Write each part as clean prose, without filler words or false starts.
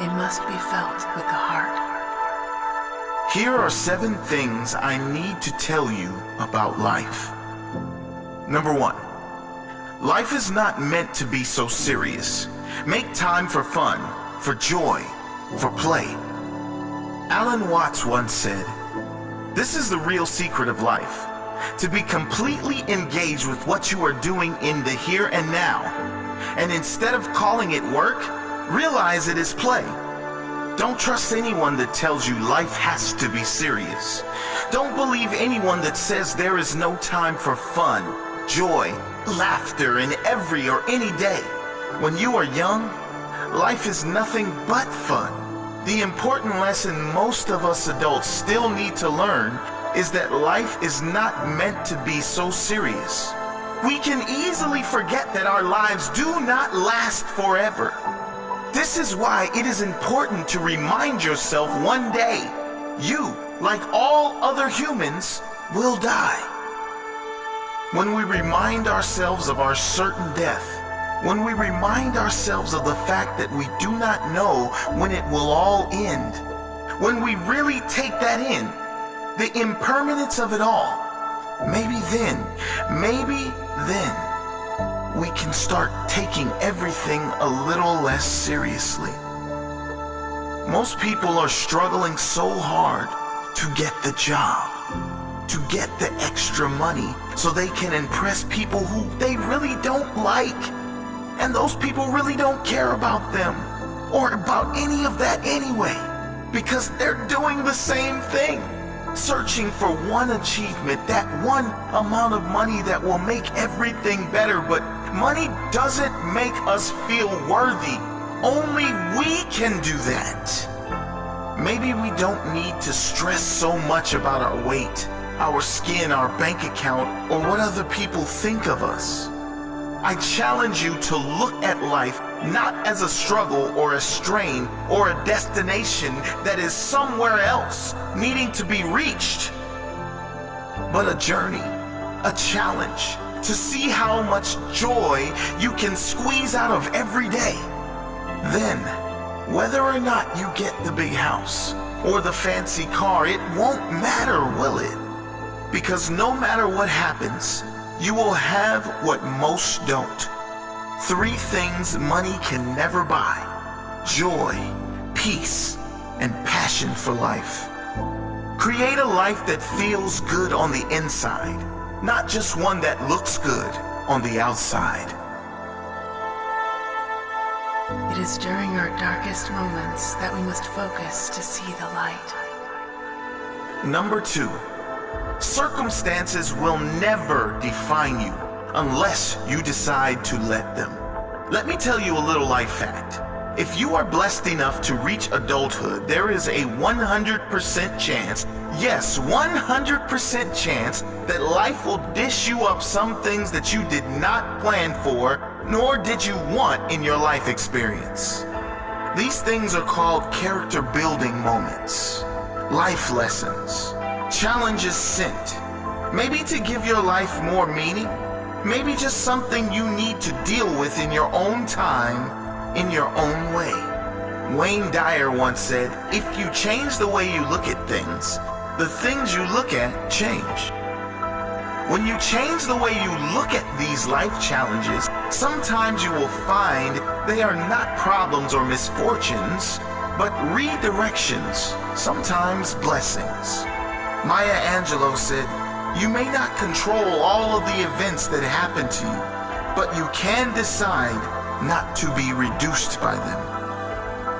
It must be felt with the heart. Here are 7 things I need to tell you about life. Number 1, life is not meant to be so serious. Make time for fun, for joy, for play. Alan Watts once said, "This is the real secret of life, to be completely engaged with what you are doing in the here and now, and instead of calling it work, realize it is play." Don't trust anyone that tells you life has to be serious. Don't believe anyone that says there is no time for fun, joy, laughter in every or any day. When you are young, life is nothing but fun. The important lesson most of us adults still need to learn is that life is not meant to be so serious. We can easily forget that our lives do not last forever. This is why it is important to remind yourself one day, you, like all other humans, will die. When we remind ourselves of our certain death, when we remind ourselves of the fact that we do not know when it will all end, when we really take that in, the impermanence of it all, maybe then, we can start taking everything a little less seriously. Most people are struggling so hard to get the job, to get the extra money so they can impress people who they really don't like. And those people really don't care about them or about any of that anyway, because they're doing the same thing, searching for one achievement, that one amount of money that will make everything better. But money doesn't make us feel worthy. Only we can do that. Maybe we don't need to stress so much about our weight, our skin, our bank account, or what other people think of us. I challenge you to look at life not as a struggle or a strain or a destination that is somewhere else needing to be reached, but a journey, a challenge to see how much joy you can squeeze out of every day. Then, whether or not you get the big house or the fancy car, it won't matter, will it? Because no matter what happens, you will have what most don't. 3 things money can never buy: joy, peace, and passion for life. Create a life that feels good on the inside, not just one that looks good on the outside. It is during our darkest moments that we must focus to see the light. Number 2, circumstances will never define you unless you decide to let them. Let me tell you a little life fact. If you are blessed enough to reach adulthood, there is a 100% chance, yes, 100% chance, that life will dish you up some things that you did not plan for, nor did you want in your life experience. These things are called character building moments, life lessons, challenges sent, maybe to give your life more meaning, maybe just something you need to deal with in your own time, in your own way. Wayne Dyer once said, "If you change the way you look at things, the things you look at change." When you change the way you look at these life challenges, sometimes you will find they are not problems or misfortunes, but redirections, sometimes blessings. Maya Angelou said, "You may not control all of the events that happen to you, but you can decide not to be reduced by them."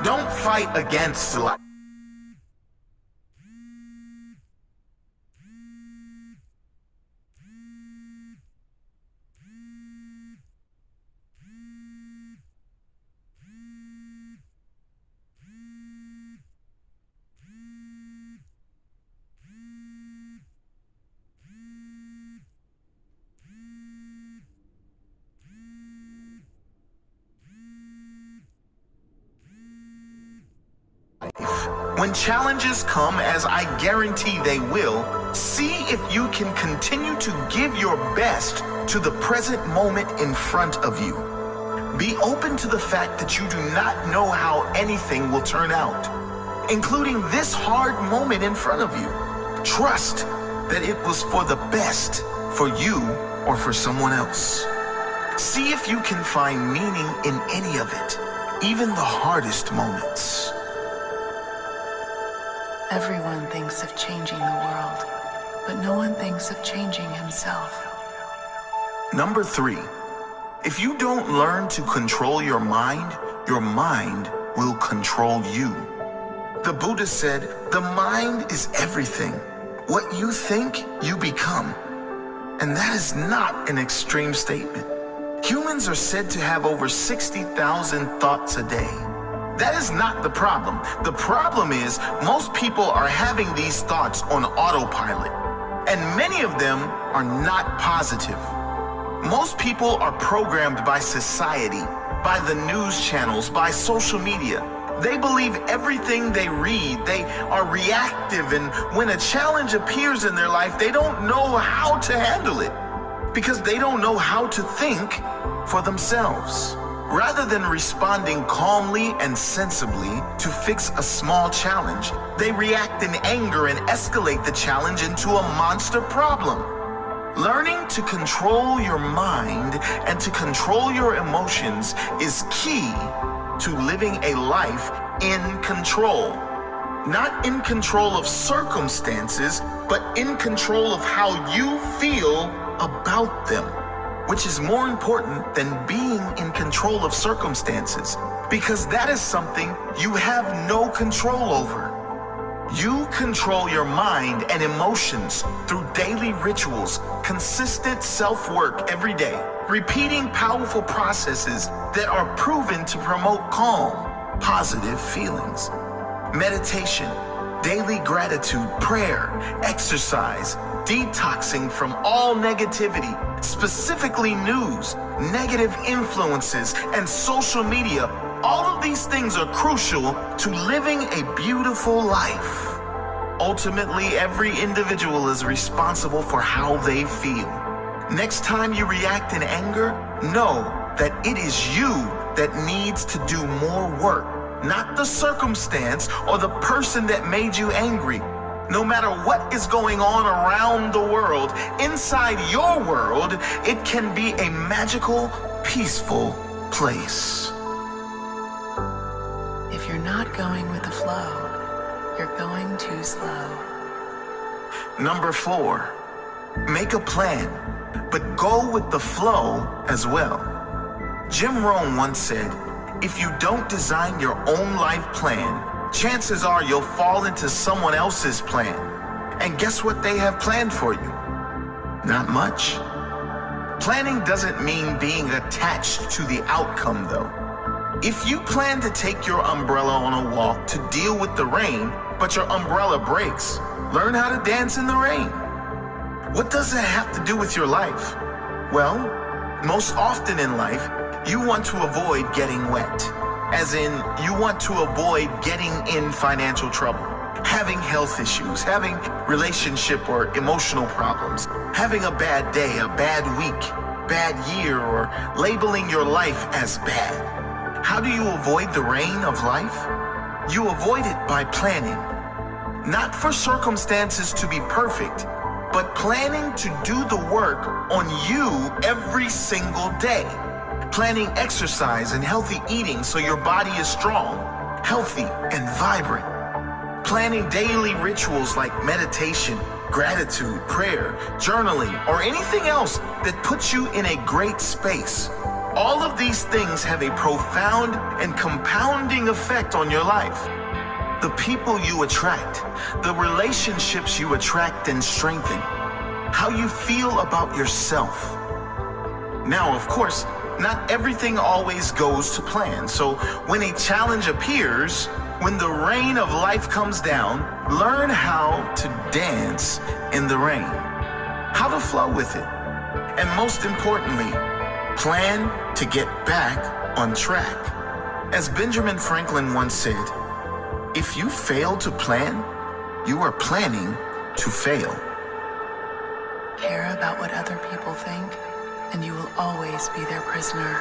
Don't fight against life. When challenges come, as I guarantee they will, see if you can continue to give your best to the present moment in front of you. Be open to the fact that you do not know how anything will turn out, including this hard moment in front of you. Trust that it was for the best for you or for someone else. See if you can find meaning in any of it, even the hardest moments. Everyone thinks of changing the world, but no one thinks of changing himself. Number 3, if you don't learn to control your mind will control you. The Buddha said, the mind is everything. What you think, you become. And that is not an extreme statement. Humans are said to have over 60,000 thoughts a day. That is not the problem. The problem is most people are having these thoughts on autopilot, and many of them are not positive. Most people are programmed by society, by the news channels, by social media. They believe everything they read. They are reactive, and when a challenge appears in their life, they don't know how to handle it because they don't know how to think for themselves. Rather than responding calmly and sensibly to fix a small challenge, they react in anger and escalate the challenge into a monster problem. Learning to control your mind and to control your emotions is key to living a life in control. Not in control of circumstances, but in control of how you feel about them, which is more important than being in control of circumstances, because that is something you have no control over. You control your mind and emotions through daily rituals, consistent self-work every day, repeating powerful processes that are proven to promote calm, positive feelings. Meditation, daily gratitude, prayer, exercise, detoxing from all negativity, specifically news, negative influences, and social media. All of these things are crucial to living a beautiful life. Ultimately, every individual is responsible for how they feel. Next time you react in anger, know that it is you that needs to do more work, not the circumstance or the person that made you angry. No matter what is going on around the world, inside your world, it can be a magical, peaceful place. If you're not going with the flow, you're going too slow. Number 4, make a plan, but go with the flow as well. Jim Rohn once said, if you don't design your own life plan, chances are you'll fall into someone else's plan. And guess what they have planned for you? Not much. Planning doesn't mean being attached to the outcome, though. If you plan to take your umbrella on a walk to deal with the rain, but your umbrella breaks, learn how to dance in the rain. What does that have to do with your life? Well, most often in life, you want to avoid getting wet. As in, you want to avoid getting in financial trouble, having health issues, having relationship or emotional problems, having a bad day, a bad week, bad year, or labeling your life as bad. How do you avoid the rain of life? You avoid it by planning. Not for circumstances to be perfect, but planning to do the work on you every single day. Planning exercise and healthy eating so your body is strong, healthy, and vibrant. Planning daily rituals like meditation, gratitude, prayer, journaling, or anything else that puts you in a great space. All of these things have a profound and compounding effect on your life. The people you attract, the relationships you attract and strengthen, how you feel about yourself. Now, of course, not everything always goes to plan. So when a challenge appears, when the rain of life comes down, learn how to dance in the rain, how to flow with it. And most importantly, plan to get back on track. As Benjamin Franklin once said, if you fail to plan, you are planning to fail. Care about what other people think, and you will always be their prisoner.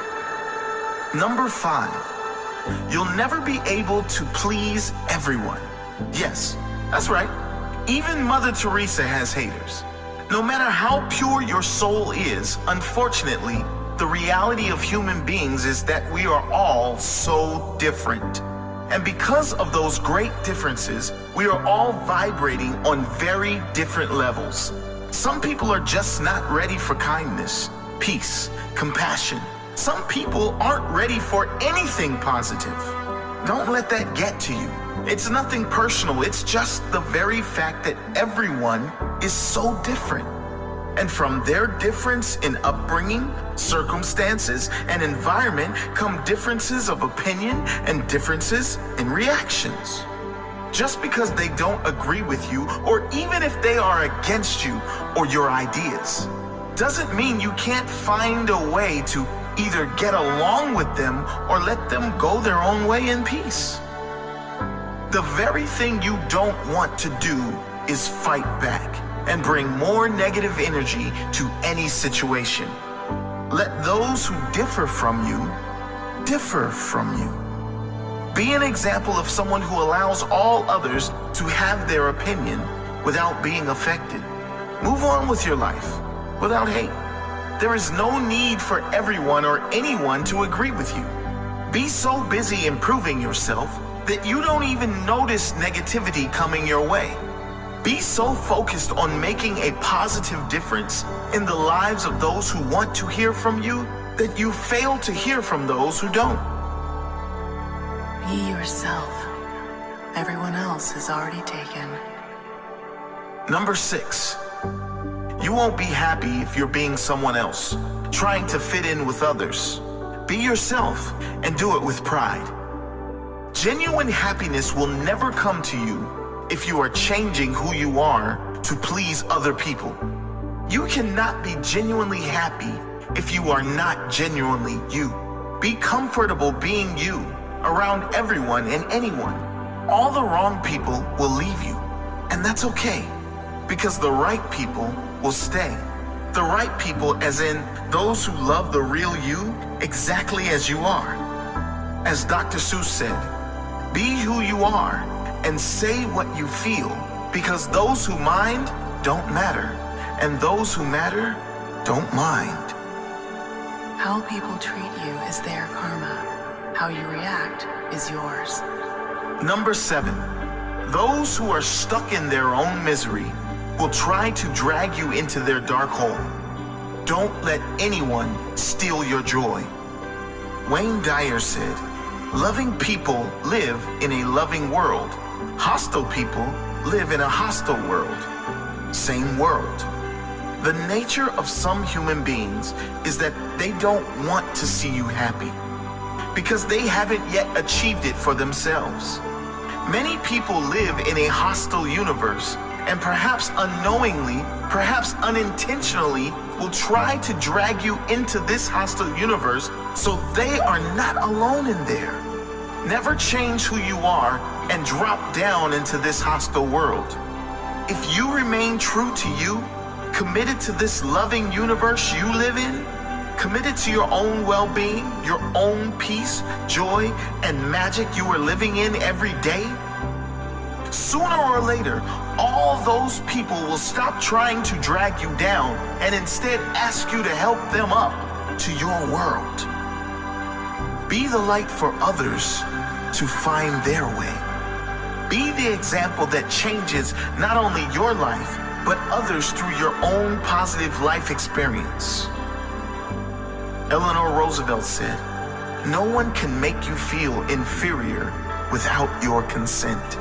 Number 5, you'll never be able to please everyone. Yes, that's right. Even Mother Teresa has haters. No matter how pure your soul is, unfortunately, the reality of human beings is that we are all so different. And because of those great differences, we are all vibrating on very different levels. Some people are just not ready for kindness, peace, compassion. Some people aren't ready for anything positive. Don't let that get to you. It's nothing personal. It's just the very fact that everyone is so different. And from their difference in upbringing, circumstances, and environment come differences of opinion and differences in reactions. Just because they don't agree with you, or even if they are against you or your ideas, doesn't mean you can't find a way to either get along with them or let them go their own way in peace. The very thing you don't want to do is fight back and bring more negative energy to any situation. Let those who differ from you, differ from you. Be an example of someone who allows all others to have their opinion without being affected. Move on with your life without hate. There is no need for everyone or anyone to agree with you. Be so busy improving yourself that you don't even notice negativity coming your way. Be so focused on making a positive difference in the lives of those who want to hear from you that you fail to hear from those who don't. Be yourself. Everyone else is already taken. Number 6, you won't be happy if you're being someone else, trying to fit in with others. Be yourself and do it with pride. Genuine happiness will never come to you if you are changing who you are to please other people. You cannot be genuinely happy if you are not genuinely you. Be comfortable being you around everyone and anyone. All the wrong people will leave you, and that's okay, because the right people will stay. The right people, as in those who love the real you exactly as you are. As Dr. Seuss said, be who you are and say what you feel, because those who mind don't matter, and those who matter don't mind. How people treat you is their karma. How you react is yours. Number 7, those who are stuck in their own misery will try to drag you into their dark hole. Don't let anyone steal your joy. Wayne Dyer said, loving people live in a loving world. Hostile people live in a hostile world. Same world. The nature of some human beings is that they don't want to see you happy because they haven't yet achieved it for themselves. Many people live in a hostile universe and perhaps unknowingly, perhaps unintentionally, will try to drag you into this hostile universe so they are not alone in there. Never change who you are and drop down into this hostile world. If you remain true to you, committed to this loving universe you live in, committed to your own well-being, your own peace, joy, and magic you are living in every day, sooner or later, all those people will stop trying to drag you down and instead ask you to help them up to your world. Be the light for others to find their way. Be the example that changes not only your life, but others through your own positive life experience. Eleanor Roosevelt said, "No one can make you feel inferior without your consent."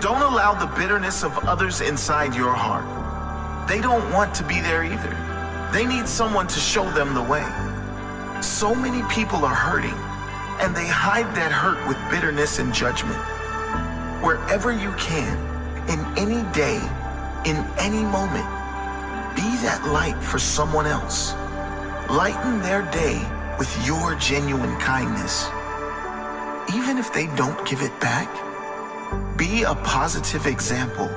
Don't allow the bitterness of others inside your heart. They don't want to be there either. They need someone to show them the way. So many people are hurting, and they hide that hurt with bitterness and judgment. Wherever you can, in any day, in any moment, be that light for someone else. Lighten their day with your genuine kindness. Even if they don't give it back, be a positive example